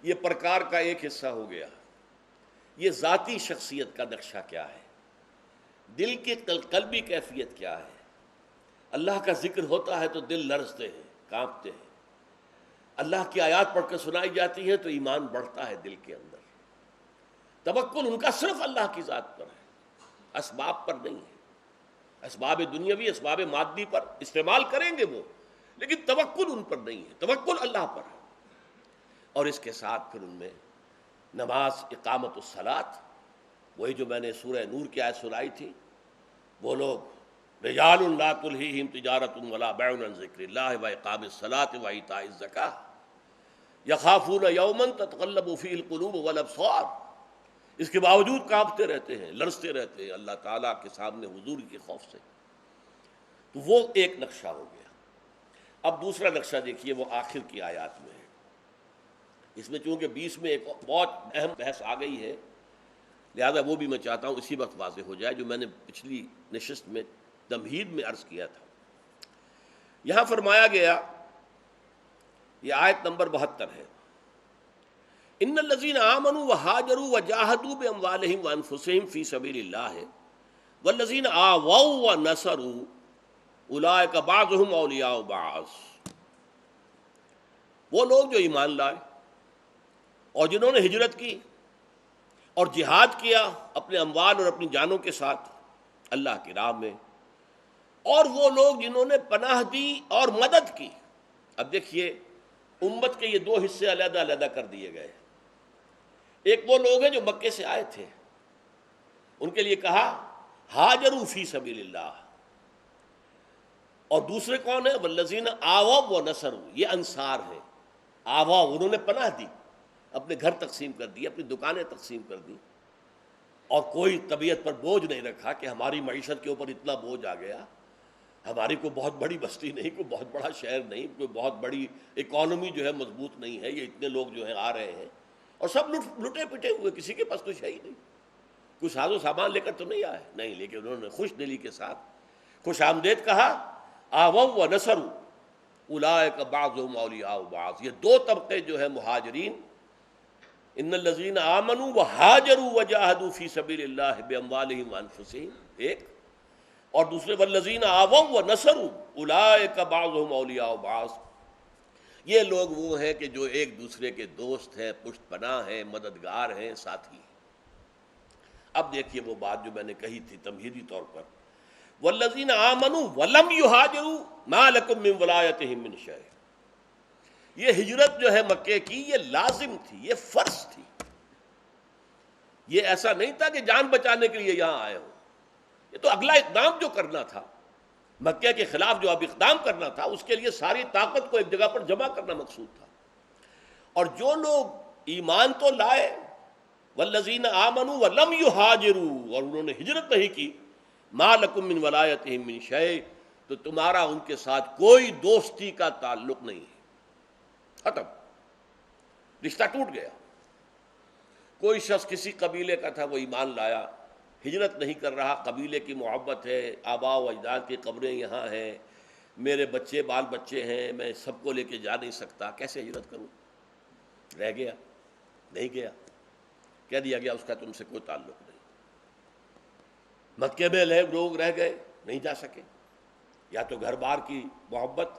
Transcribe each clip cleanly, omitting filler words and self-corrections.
یہ پرکار کا ایک حصہ ہو گیا۔ یہ ذاتی شخصیت کا نقشہ کیا ہے، دل کی قلبی کیفیت کیا ہے۔ اللہ کا ذکر ہوتا ہے تو دل لرزتے ہیں، کانپتے ہیں۔ اللہ کی آیات پڑھ کر سنائی جاتی ہے تو ایمان بڑھتا ہے دل کے اندر۔ توکل ان کا صرف اللہ کی ذات پر ہے، اسباب پر نہیں ہے۔ اسباب دنیاوی، اسباب مادی پر استعمال کریں گے وہ، لیکن توکل ان پر نہیں ہے، توکل اللہ پر ہے۔ اور اس کے ساتھ پھر ان میں نماز، اقامت الصلاۃ، وہی جو میں نے سورہ نور کی آیت سنائی تھی، وہ لوگ رجال لا تلہیہم تجارۃ ولا بیع عن ذکر اللہ واقام الصلاۃ وایتاء الزکاۃ یخافون یوما تتقلب فیہ القلوب والابصار، اس کے باوجود کانپتے رہتے ہیں، لرزتے رہتے ہیں اللہ تعالیٰ کے سامنے حضور کے خوف سے۔ تو وہ ایک نقشہ ہو گیا۔ اب دوسرا نقشہ دیکھیے، وہ آخر کی آیات میں ہے۔ اس میں چونکہ 20 میں ایک بہت اہم بحث آ گئی ہے، لہذا وہ بھی میں چاہتا ہوں اسی وقت واضح ہو جائے جو میں نے پچھلی نشست میں تمہید میں عرض کیا تھا۔ یہاں فرمایا گیا، یہ آیت نمبر 72 ہے، ان الذین آمنوا وہاجروا وجاہدوا باموالہم وانفسہم فی سبیل اللہ والذین آووا ونصروا اولئک بعضهم اولیاء بعض۔ وہ لوگ جو ایمان لائے اور جنہوں نے ہجرت کی اور جہاد کیا اپنے اموال اور اپنی جانوں کے ساتھ اللہ کی راہ میں، اور وہ لوگ جنہوں نے پناہ دی اور مدد کی۔ اب دیکھیے، امت کے یہ دو حصے علیحدہ علیحدہ کر دیے گئے۔ ایک وہ لوگ ہیں جو مکے سے آئے تھے، ان کے لیے کہا ہاجروا فی سبیل اللہ، اور دوسرے کون ہیں؟ والذین آووا ونصروا، یہ انصار ہیں۔ آوا، انہوں نے پناہ دی، اپنے گھر تقسیم کر دی، اپنی دکانیں تقسیم کر دی، اور کوئی طبیعت پر بوجھ نہیں رکھا کہ ہماری معیشت کے اوپر اتنا بوجھ آ گیا، ہماری کوئی بہت بڑی بستی نہیں، کوئی بہت بڑا شہر نہیں، کوئی بہت بڑی اکانومی جو ہے مضبوط نہیں ہے، یہ اتنے لوگ جو ہیں آ رہے ہیں اور سب لٹے پٹے ہوئے، کسی کے پاس کچھ ہے ہی نہیں، کچھ ساز و سامان لے کر تو نہیں آئے، نہیں، لیکن انہوں نے خوش دلی کے ساتھ خوش آمدید کہا، آووا ونصروا اولئک بعضهم اولیاء بعض۔ یہ دو طبقے جو ہیں مہاجرین، ان الذین آمنوا وہاجروا وجاہدوا فی سبیل اللہ باموالہم وانفسہم ایک، اور دوسرے والذین آووا ونصروا اولئک بعضهم اولیاء بعض۔ یہ لوگ وہ ہیں کہ جو ایک دوسرے کے دوست ہیں، پشت پناہ ہیں، مددگار ہیں، ساتھی ہیں۔ اب دیکھیے وہ بات جو میں نے کہی تھی تمہیدی طور پر، والذین آمنوا ولم یہاجروا ما لکم من ولایتہم من شیء، یہ ہجرت جو ہے مکے کی، یہ لازم تھی، یہ فرض تھی، یہ ایسا نہیں تھا کہ جان بچانے کے لیے یہاں آئے ہوں، یہ تو اگلا اقدام جو کرنا تھا، مکے کے خلاف جو اب اقدام کرنا تھا، اس کے لیے ساری طاقت کو ایک جگہ پر جمع کرنا مقصود تھا۔ اور جو لوگ ایمان تو لائے، والذین آمنوا ولم یہاجروا، اور انہوں نے ہجرت نہیں کی، ما لکم من ولایتہم من شیء، تو تمہارا ان کے ساتھ کوئی دوستی کا تعلق نہیں ہے، ختم، رشتہ ٹوٹ گیا۔ کوئی شخص کسی قبیلے کا تھا، وہ ایمان لایا، ہجرت نہیں کر رہا، قبیلے کی محبت ہے، آباء و اجداد کی قبریں یہاں ہیں، میرے بچے بال بچے ہیں، میں سب کو لے کے جا نہیں سکتا، کیسے ہجرت کروں؟ رہ گیا، نہیں گیا، کہہ دیا گیا اس کا تم سے کوئی تعلق نہیں۔ مکے میں لوگ رہ گئے، نہیں جا سکے، یا تو گھر بار کی محبت،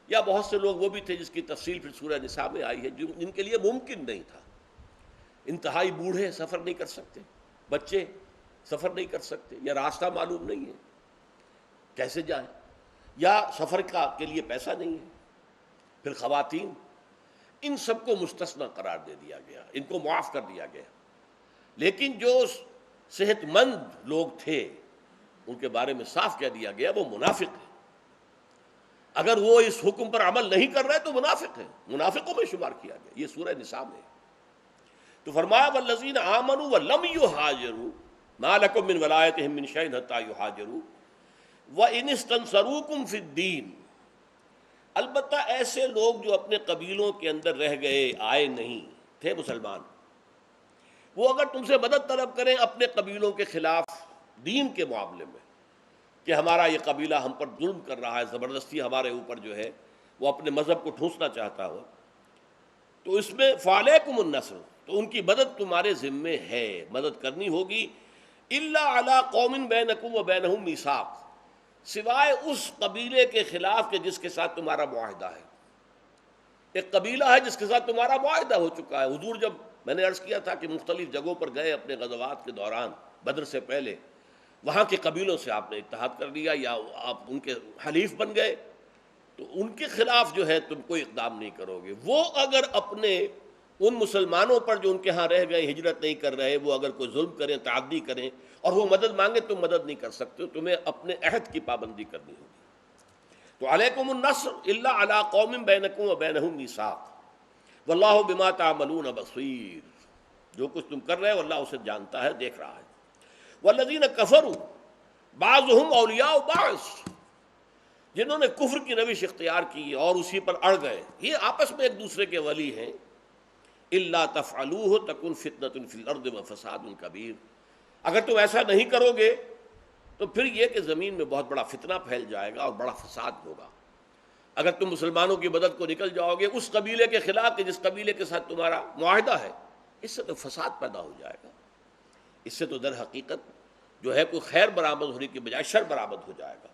یا بہت سے لوگ وہ بھی تھے جس کی تفصیل پھر سورہ نساء میں آئی ہے، جن کے لیے ممکن نہیں تھا، انتہائی بوڑھے سفر نہیں کر سکتے، بچے سفر نہیں کر سکتے، یا راستہ معلوم نہیں ہے کیسے جائیں، یا سفر کے لیے پیسہ نہیں ہے، پھر خواتین، ان سب کو مستثنی قرار دے دیا گیا، ان کو معاف کر دیا گیا۔ لیکن جو صحت مند لوگ تھے ان کے بارے میں صاف کہہ دیا گیا وہ منافق ہیں، اگر وہ اس حکم پر عمل نہیں کر رہے تو منافق ہیں، منافقوں میں شمار کیا گیا، یہ سورہ نساء میں۔ تو فرمایا والذین آمنوا ولم یہاجروا ما لکم من ولایتہم من شیء حتی یہاجروا وان استنصروکم فی الدین، البتہ ایسے لوگ جو اپنے قبیلوں کے اندر رہ گئے، آئے نہیں تھے مسلمان، وہ اگر تم سے مدد طلب کریں اپنے قبیلوں کے خلاف دین کے معاملے میں، کہ ہمارا یہ قبیلہ ہم پر ظلم کر رہا ہے، زبردستی ہمارے اوپر جو ہے وہ اپنے مذہب کو ٹھونسنا چاہتا ہو، تو اس میں فعلیکم النصر، تو ان کی مدد تمہارے ذمے ہے، مدد کرنی ہوگی، الا علی قوم بینکم و بینہم میثاق، سوائے اس قبیلے کے خلاف کہ جس کے ساتھ تمہارا معاہدہ ہے۔ ایک قبیلہ ہے جس کے ساتھ تمہارا معاہدہ ہو چکا ہے۔ حضور جب میں نے عرض کیا تھا کہ مختلف جگہوں پر گئے اپنے غزوات کے دوران، بدر سے پہلے، وہاں کے قبیلوں سے آپ نے اتحاد کر لیا یا آپ ان کے حلیف بن گئے، تو ان کے خلاف جو ہے تم کوئی اقدام نہیں کرو گے۔ وہ اگر اپنے ان مسلمانوں پر جو ان کے ہاں رہ گئے، ہجرت نہیں کر رہے، وہ اگر کوئی ظلم کریں، تعدی کریں اور وہ مدد مانگے، تم مدد نہیں کر سکتے، تمہیں اپنے عہد کی پابندی کرنی ہوگی۔ تو علیکم النصر الا علی قوم بینکم و بینہم میثاق واللہ بما تعملون بصیر، جو کچھ تم کر رہے ہو اللہ اسے جانتا ہے، دیکھ رہا ہے۔ والذین کفروا بعضهم اولیاء بعض، جنہوں نے کفر کی روش اختیار کی اور اسی پر اڑ گئے، یہ آپس میں ایک دوسرے کے ولی ہیں۔ الا تفعلوہ تکن فتنۃ فی الارض وفساد کبیر، اگر تم ایسا نہیں کرو گے تو پھر یہ کہ زمین میں بہت بڑا فتنہ پھیل جائے گا اور بڑا فساد ہوگا۔ اگر تم مسلمانوں کی مدد کو نکل جاؤ گے اس قبیلے کے خلاف کہ جس قبیلے کے ساتھ تمہارا معاہدہ ہے، اس سے تو فساد پیدا ہو جائے گا، اس سے تو در حقیقت جو ہے کوئی خیر برآمد ہونے کی بجائے شر برآمد ہو جائے گا۔